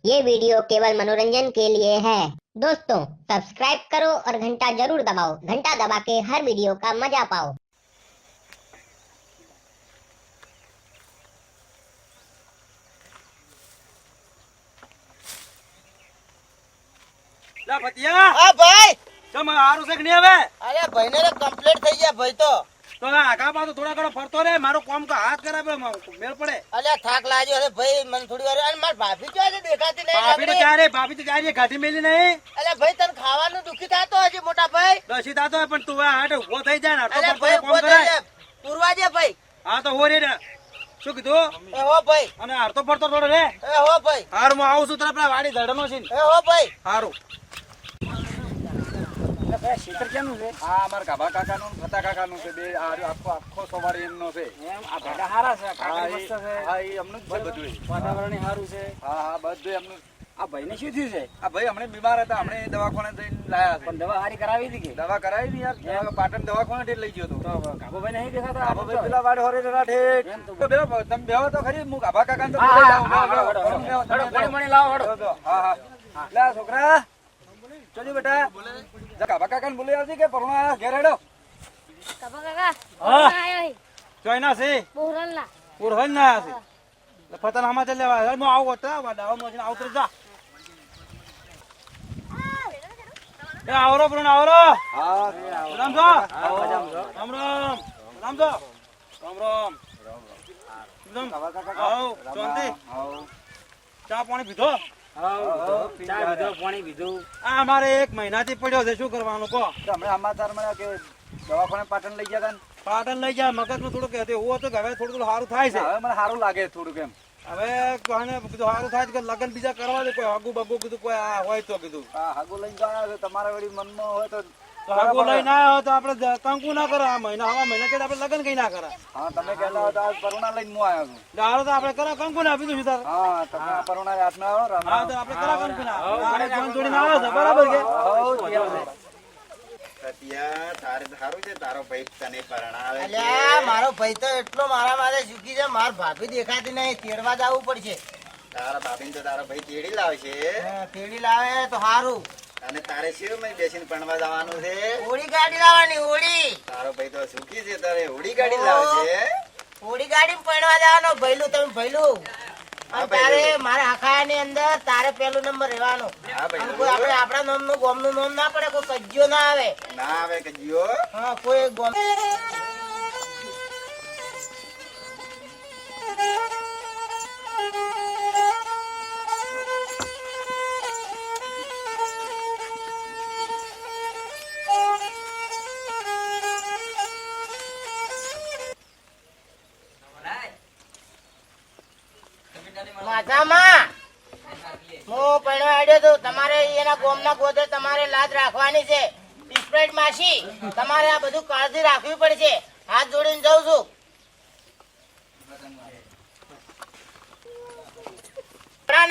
ये वीडियो केवल मनोरंजन के लिए है। दोस्तों, सब्सक्राइब करो और घंटा जरूर दबाओ। घंटा दबा के हर वीडियो का मजा पाओ। લા ભતિયા હા ભાઈ. ચમ હારું છે કે નહીં હવે? અરે ભાઈને તો કમ્પ્લીટ થઈ ગયા ભાઈ તો. તો લા આગા પાછો થોડા ઘણો ફરતો રે, મારો કોમ કા હાથ કરાવે મેળ પડે. અલ્યા થાક લાગ્યો છે ભાઈ મને થોડી વાર. અને મારી ભાભી જો આજે દેખાતી નહીં. ભાભી તો ચારે ઘાટી મેલી નહીં. અલ્યા ભાઈ તને ખાવાનું દુખી થાતો હજી મોટા ભાઈ. દસી તાતો હોય પણ તું આ હાટે ઉભો થઈ જાય ને અલ્યા આટલો ભાઈ કોમ કરાય. પૂરવા દે ભાઈ. હા તો હો રે ને. શું કીધું? એ હો ભાઈ. અને હારતો ફરતો થોડો રે. એ હો ભાઈ. હાર હું આવું છું તારા પેલા વાડી ધડનો છે. એ હો ભાઈ. હારું. ક્ષેત્ર કેનું છે? આ અમારા ગાભા કાકાનું ને ભતા કાકાનું છે. બે આખો સવારી એમનો છે. એમ આ ભેગા હારા છે, કાકા મસ્ત છે, હા એ એમનું જ છે બધું. વાતાવરણ સારું છે. હા બધું એમનું. આ ભાઈને શું થયું છે? આ ભાઈ હમણાં બીમાર હતા, હમણાં દવાખાને જઈને લાયા છે. પણ દવા હારી કરાવી હતી કે? દવા કરાવી ને યાર, પાટણ દવાખાને થી લઈ ગયો તો. કાબુભાઈ નહીં દેખાતા? આ ભાઈ પેલા વાડે હોરે જરા ઠેક. એમ તો તો બેહો, તમે બેહો તો ખરી, હું ગાભા કાકાને તો હા, લઈ હા, જાઉં. હા, બેહો, હળો, બેહો, હળો, બેહો, હળો, તમે પાણી પાણી લાવો, હળો. બેહો. હા હા લે આ છોકરા ચલી બેટા, જા ગાભા કાકાને બોલી આવજે કે પરુણા ઘેર હેડો. કાકા કાકા હા. આયો હે ચોઈના છે બોરલના પુરહન ના છે. ફતન આમાં ચાલે હું આવું હતા દાવામાં આવતો જા. એ આવરો પણ આવરો. હા રામ છો. રામ રામ રામ છો. રામ રામ આવ શાંતિ. ચા પાણી પીધો? ચા પીધો, પાણી પીધું. આ અમારે 1 મહિનાથી પડ્યો છે, શું કરવાનું કહો? હમણાં સમાચાર મળ્યા કે દવાખાને પાટણ લઈ ગયા. પાટણ લઈ ગયા, મગજનું થોડું કે એવું હતું કે હવે થોડું સારું થાય છે. હવે મને સારું લાગે થોડુંક એમ. હવે કોને કીધું સારું થાય કે લગ્ન બીજા કરવા દે, કોઈ હગુ બગુ કીધું કોઈ આ હોય તો કીધું. હા હગુ લઈને જવાના છે, તમારા વળી મનમાં હોય તો હગુ લઈને આવ્યા હોય તો આપણે કંકુ ના કરો. આ મહિના હવા મહિના કે આપણે લગ્ન કઈ ના કરે. હા તમે કહેતા હોય તો આજ પરુણા લઈને હું આવ્યો છું. દાડો તો આપણે કરા કંકુ ના આપી દઉં. હા તમે પરુણા હાથ ના આવો. હા તો આપણે કરા કંકુ ના આપણે જોન જોડીને આવ્યો છે, બરાબર કે? અલ્યા મારો ભાઈ તો એટલો મારા માથે સુખી છે, માર ભાભી દેખાતી નહીં, તેડવા જવું પડશે. તારા ભાભીને તો તારો ભાઈ તેડી લાવશે. હા, તેડી લાવે તો સારું. અને તારે શેર માં બેસીને ભણવા જવાનું છે. ઓડી ગાડી લાવવાની, ઓડી. તારો ભાઈ તો સુખી છે, તારે હોડી ગાડી લાવશે. ઓડી ગાડી પડવા જવાનો. ભૈલું તમે ભૈલું. અને તારે મારા આખાની અંદર તારે પેલું નંબર રહેવાનો. હા ભાઈ. અને કોઈ આપણે આપણા નામનું ગોમનું નામ ના પડે, કોઈ કજ્જો ના આવે. ના આવે કજ્યો. હા કોઈ ગોમ. માધામાં હું પડવા આવ્યો તો તમારે એના ગોમના ગોદરે તમારે લાજ રાખવાની છે. સ્પ્રેડ માસી તમારે આ બધું કાળજી રાખવી પડશે. હાથ જોડીને જાઉં છું.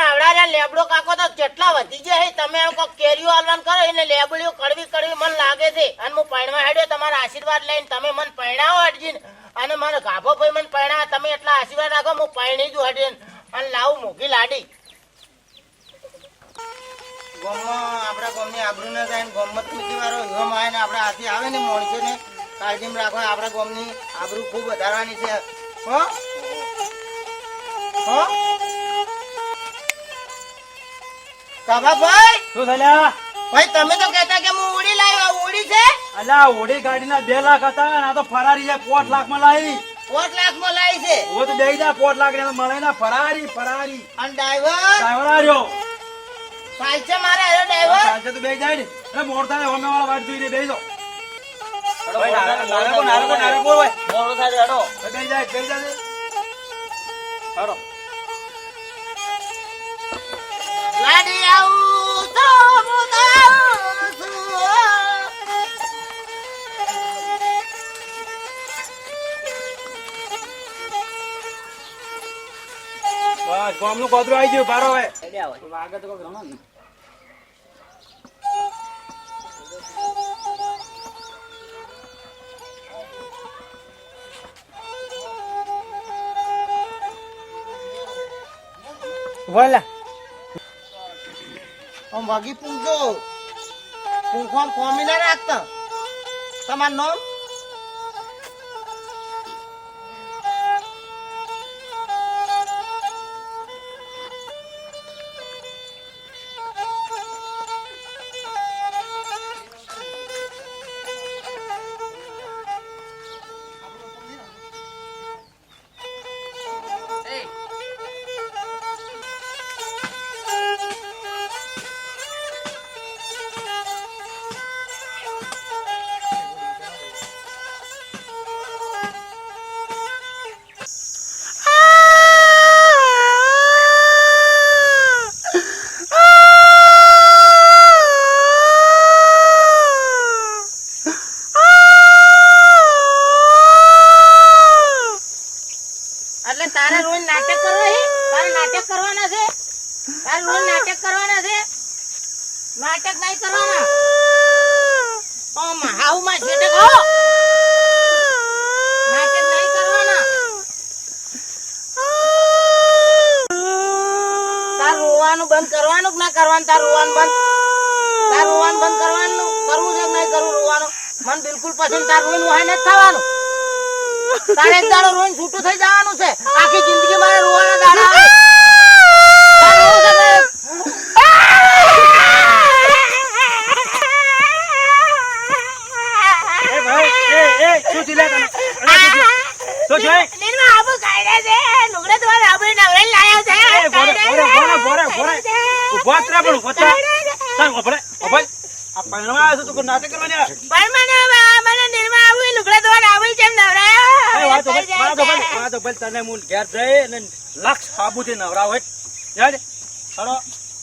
નાવડા લેબડો કાકો તો કેટલા વધી ગયા છે. તમે એમ કોક કેરીઓ હાલવાન કરો એટલે લેબડીઓ કડવી કડવી મન લાગે છે. અને હું પૈણવા હેડ્યો તમારા આશીર્વાદ લઈને. તમે મને પૈણાવો અડજીને, અને મને ગાભો ભાઈ મને પૈણા. તમે એટલા આશીર્વાદ રાખો, હું પૈણી જ હડીને અને લાવું મોઘી લાડી. ગોમમાં આપણા ગોમની આબરૂ ના જાય, ગોમમાં તુજી વાળો યુવા આવે ને આપણા હાથી આવે ને માણસોને કાળજીમાં રાખવા. આપણા ગોમની આબરૂ ખૂબ વધારવાની છે. હો હો કાભાભાઈ. શું થયા? ભાઈ તમે તો કહેતા કે હું ઉડી લાવ્યો. ઉડી છે? અલ્યા હોડી ગાડીના 2 લાખ હતા ને આ તો ફરારી છે 5 લાખમાં લાવી. 4 લાખમાં લાવી છે. હું તો બેહી જા 5 લાખ ને મળે ને ફરારી ફરારી. અને ડ્રાઈવર ડ્રાઈવર આવ્યો. સાચે મારે આવ્યો ડ્રાઈવર. સાંજે તો બેહી જાય ને. એ મોડતા ને હોમે વાળા વાટ જોઈને બેહી જાઓ. ભાઈ નારકો ભાઈ. મોડું થાય હેડો. બેહી જાય. હારો. લાડી આવું તો બોલાવું છું. બસ ગામનું કોદરું આવી ગયું બારો હવે. વાગે તો કોઈ રમણ. બોલા આમ વાગી પૂંજો પૂંખો કોમી ના રાખતા તમારું નામ એટલે તારે રોજ નાટક કરવા છે તારે નાટક કરવાના છે તારે રોજ નાટક કરવાના છે નાટક નહીં કરવાના હાઉમાં છેટે કહો નાટક નહીં કરવાના તાર રોવાનું બંધ કરવાનું કે ના કરવાનું તાર રોવાનું બંધ કરવાનું કરવું છે કે નહીં કરવું રોવાનું મન બિલકુલ પસંદ તાર રોઈને વહાય નથી થવાનું તારે એક દાડો રોઈને છૂટું થઈ જવાનું છે આખી જિંદગી મારે રોવાના દાડા આવે તારે રોવું છે કે? એ ભાઈ એ શું થયું લે તને? શું થયું? નિર્મા આબુ કાઢ્યા છે લુગડા તમારે આબુ નવરે લાયા છે એ ભોરે ઉભા જ રહે પણ ઉભા જ રહે. ચાલ ઉભા આ પૈણવા આવ્યો છે તું નાટક કરવાની આ? પણ મને નિર્મા આબુ લુગડા તમારે આબુ કેમ એ વાત તો નવરાયા વાત તો ભાઈ તને હું ઘેર જઈ અને લક્ષ સાબુથી નવરાવ યાદ હરો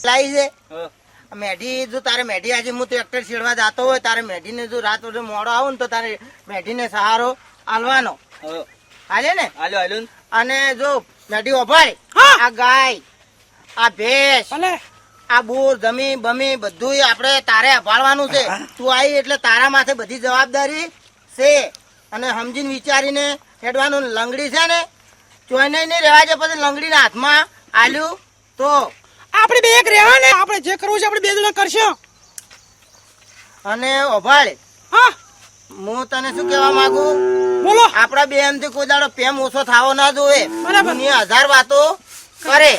લાઈ છે હા. મેઢી જો તારે મેઢી આજે હું ટ્રેક્ટર છેડવા જતો હોય તારે મેઢીને જો રાત વડે મોડો આવું ને તો તારે મેઢીને સહારો આલવાનો હા. હાલે ને હાલ્યો અને જો મેઢી ઓભાય આ ગાય આ ભેંસ આ બોર જમી બમી બધું આપણે તારે અભાળવાનું છે તું આવી એટલે તારા માથે બધી જવાબદારી છે અને સમજીને વિચારીને હેડવાનું લંગડી છે ને ચોઈને નહીં રહેવા છે પછી લંગડીના હાથમાં આલ્યું તો આપણે બે એક રહેવા ને આપણે જે કરવું છે આપણે બે જણા કરશું અને ઓભાળ હા હું તને શું કહેવા માંગુ બોલો આપડા બે એમથી કોઈ દાડો પ્રેમ ઓછો થાવો ના જોવે બરાબર. દુનિયા 1000 વાતો કરે